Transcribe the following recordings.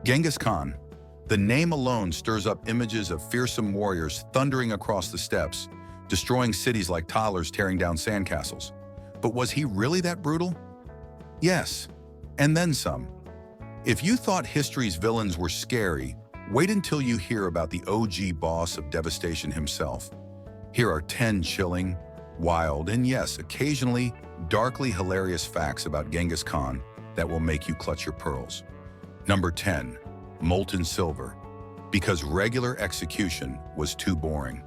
Genghis Khan. The name alone stirs up images of fearsome warriors thundering across the steppes, destroying cities like toddlers tearing down sandcastles. But was he really that brutal? Yes, and then some. If you thought history's villains were scary, wait until you hear about the OG boss of devastation himself. Here are 10 chilling, wild, and yes, occasionally darkly hilarious facts about Genghis Khan that will make you clutch your pearls. Number 10. Molten Silver. Because regular execution was too boring.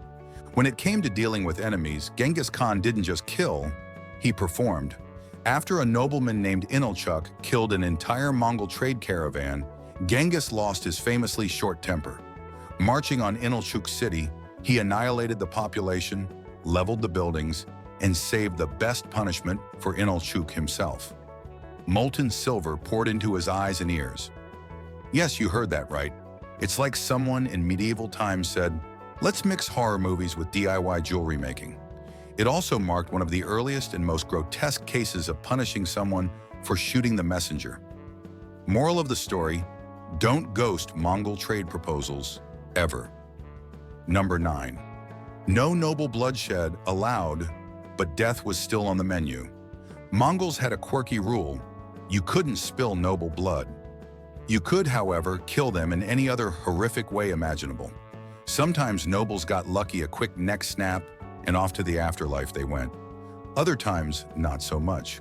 When it came to dealing with enemies, Genghis Khan didn't just kill, he performed. After a nobleman named Inalchuq killed an entire Mongol trade caravan, Genghis lost his famously short temper. Marching on Inalchuq's city, he annihilated the population, leveled the buildings, and saved the best punishment for Inalchuq himself. Molten silver poured into his eyes and ears. Yes, you heard that right. It's like someone in medieval times said, let's mix horror movies with DIY jewelry making. It also marked one of the earliest and most grotesque cases of punishing someone for shooting the messenger. Moral of the story, don't ghost Mongol trade proposals, ever. Number 9. No noble bloodshed allowed, but death was still on the menu. Mongols had a quirky rule: you couldn't spill noble blood. You could, however, kill them in any other horrific way imaginable. Sometimes nobles got lucky, a quick neck snap, and off to the afterlife they went. Other times, not so much.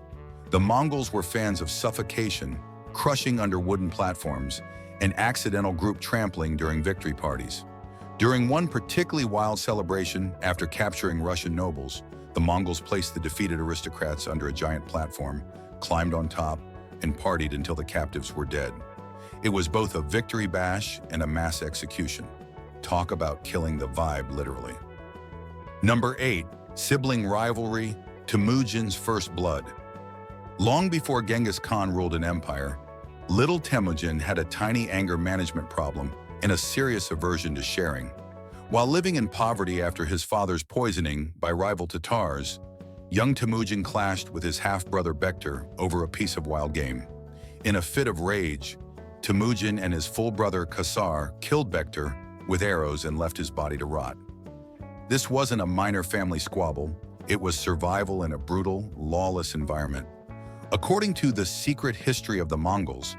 The Mongols were fans of suffocation, crushing under wooden platforms, and accidental group trampling during victory parties. During one particularly wild celebration, after capturing Russian nobles, the Mongols placed the defeated aristocrats under a giant platform, climbed on top, and partied until the captives were dead. It was both a victory bash and a mass execution. Talk about killing the vibe, literally. Number 8. Sibling rivalry, Temujin's first blood. Long before Genghis Khan ruled an empire, little Temujin had a tiny anger management problem and a serious aversion to sharing. While living in poverty after his father's poisoning by rival Tatars, young Temujin clashed with his half-brother Bektar over a piece of wild game. In a fit of rage, Temujin and his full brother Kasar killed Bektar with arrows and left his body to rot. This wasn't a minor family squabble, it was survival in a brutal, lawless environment. According to The Secret History of the Mongols,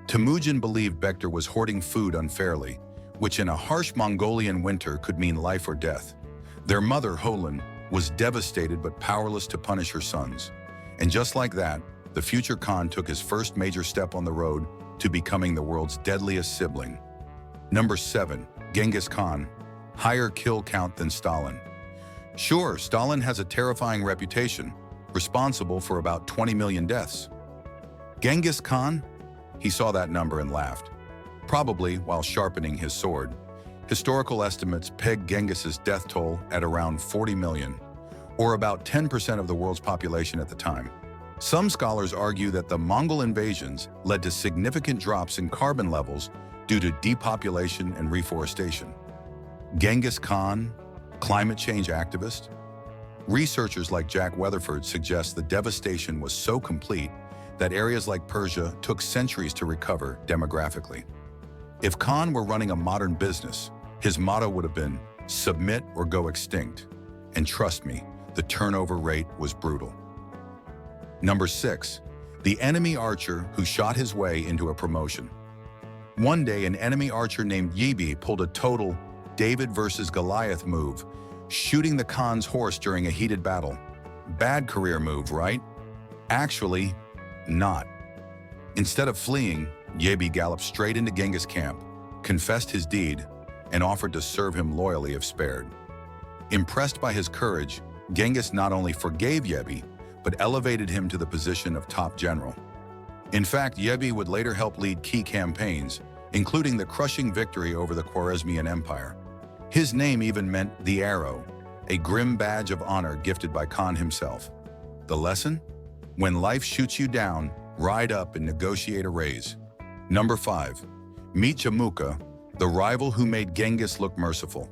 Temujin believed Bektar was hoarding food unfairly, which in a harsh Mongolian winter could mean life or death. Their mother, Holin, was devastated but powerless to punish her sons. And just like that, the future Khan took his first major step on the road to becoming the world's deadliest sibling. Number 7. Genghis Khan. Higher kill count than Stalin. Sure, Stalin has a terrifying reputation, responsible for about 20 million deaths. Genghis Khan? He saw that number and laughed, probably while sharpening his sword. Historical estimates peg Genghis's death toll at around 40 million, or about 10% of the world's population at the time. Some scholars argue that the Mongol invasions led to significant drops in carbon levels due to depopulation and reforestation. Genghis Khan, climate change activist? Researchers like Jack Weatherford suggest the devastation was so complete that areas like Persia took centuries to recover demographically. If Khan were running a modern business, his motto would have been, submit or go extinct. And trust me, the turnover rate was brutal. Number 6. The enemy archer who shot his way into a promotion. One day, an enemy archer named Yibi pulled a total David versus Goliath move, shooting the Khan's horse during a heated battle. Bad career move, right? Actually, not. Instead of fleeing, Yibi galloped straight into Genghis' camp, confessed his deed, and offered to serve him loyally if spared. Impressed by his courage, Genghis not only forgave Yibi, but elevated him to the position of top general. In fact, Yibi would later help lead key campaigns, including the crushing victory over the Khwarezmian Empire. His name even meant the arrow, a grim badge of honor gifted by Khan himself. The lesson? When life shoots you down, ride up and negotiate a raise. Number 5. Meet Jamuka, the rival who made Genghis look merciful.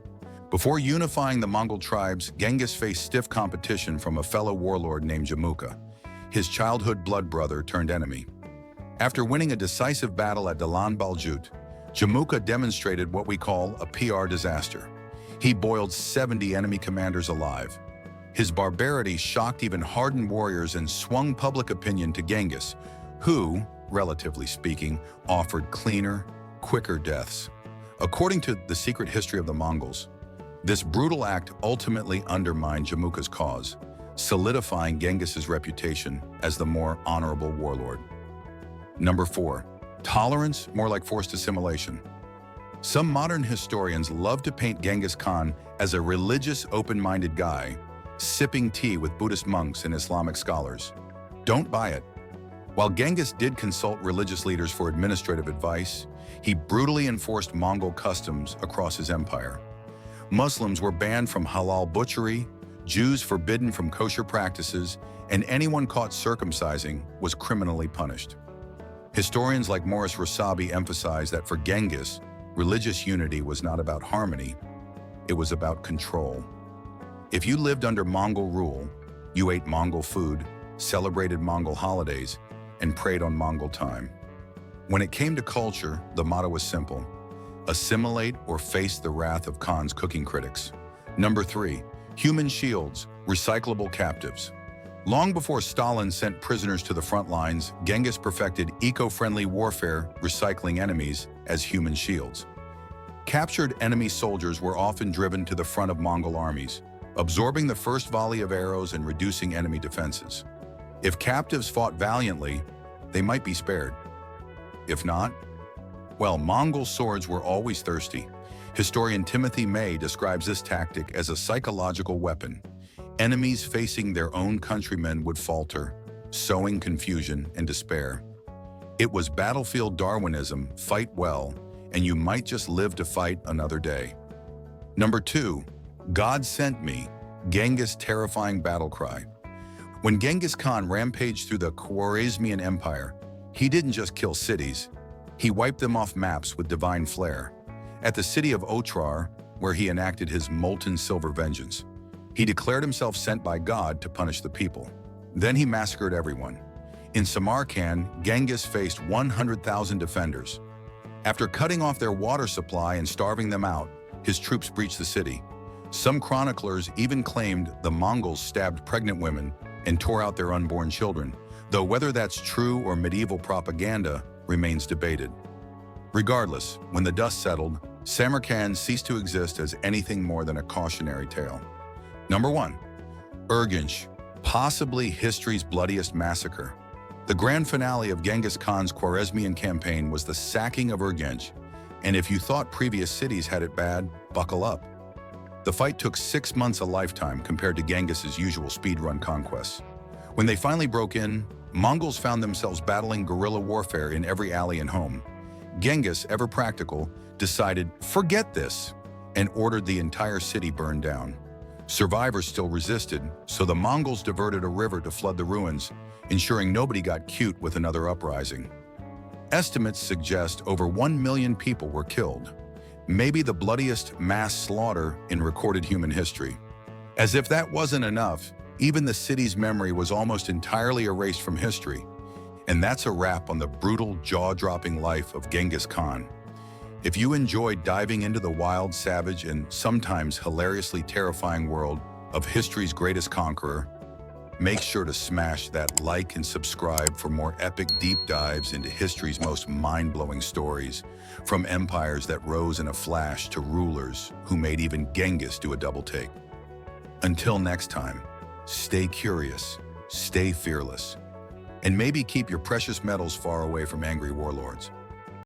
Before unifying the Mongol tribes, Genghis faced stiff competition from a fellow warlord named Jamuka, his childhood blood brother turned enemy. After winning a decisive battle at Dalan Baljut, Jamuka demonstrated what we call a PR disaster. He boiled 70 enemy commanders alive. His barbarity shocked even hardened warriors and swung public opinion to Genghis, who, relatively speaking, offered cleaner, quicker deaths. According to The Secret History of the Mongols, this brutal act ultimately undermined Jamuka's cause, solidifying Genghis's reputation as the more honorable warlord. Number 4. Tolerance, more like forced assimilation. Some modern historians love to paint Genghis Khan as a religious, open-minded guy, sipping tea with Buddhist monks and Islamic scholars. Don't buy it. While Genghis did consult religious leaders for administrative advice, he brutally enforced Mongol customs across his empire. Muslims were banned from halal butchery, Jews forbidden from kosher practices, and anyone caught circumcising was criminally punished. Historians like Morris Rasabi emphasize that for Genghis, religious unity was not about harmony, it was about control. If you lived under Mongol rule, you ate Mongol food, celebrated Mongol holidays, and prayed on Mongol time. When it came to culture, the motto was simple: assimilate or face the wrath of Khan's cooking critics. Number 3. Human shields, recyclable captives. Long before Stalin sent prisoners to the front lines, Genghis perfected eco-friendly warfare, recycling enemies as human shields. Captured enemy soldiers were often driven to the front of Mongol armies, absorbing the first volley of arrows and reducing enemy defenses. If captives fought valiantly, they might be spared. If not, well, Mongol swords were always thirsty. Historian Timothy May describes this tactic as a psychological weapon. Enemies facing their own countrymen would falter, sowing confusion and despair. It was battlefield Darwinism: fight well, and you might just live to fight another day. Number 2. God sent me, Genghis' terrifying battle cry. When Genghis Khan rampaged through the Khwarezmian Empire, he didn't just kill cities, he wiped them off maps with divine flair. At the city of Otrar, where he enacted his Molten Silver vengeance, he declared himself sent by God to punish the people. Then he massacred everyone. In Samarkand, Genghis faced 100,000 defenders. After cutting off their water supply and starving them out, his troops breached the city. Some chroniclers even claimed the Mongols stabbed pregnant women and tore out their unborn children, though whether that's true or medieval propaganda remains debated. Regardless, when the dust settled, Samarkand ceased to exist as anything more than a cautionary tale. Number 1. Urgench, possibly history's bloodiest massacre. The grand finale of Genghis Khan's Khwarezmian campaign was the sacking of Urgench, and if you thought previous cities had it bad, buckle up. The fight took 6 months a lifetime compared to Genghis's usual speedrun conquests. When they finally broke in, Mongols found themselves battling guerrilla warfare in every alley and home. Genghis, ever practical, decided, forget this, and ordered the entire city burned down. Survivors still resisted, so the Mongols diverted a river to flood the ruins, ensuring nobody got cute with another uprising. Estimates suggest over 1 million people were killed, maybe the bloodiest mass slaughter in recorded human history. As if that wasn't enough, even the city's memory was almost entirely erased from history. And that's a wrap on the brutal, jaw-dropping life of Genghis Khan. If you enjoyed diving into the wild, savage, and sometimes hilariously terrifying world of history's greatest conqueror, make sure to smash that like and subscribe for more epic deep dives into history's most mind-blowing stories, from empires that rose in a flash to rulers who made even Genghis do a double take. Until next time, stay curious, stay fearless, and maybe keep your precious metals far away from angry warlords.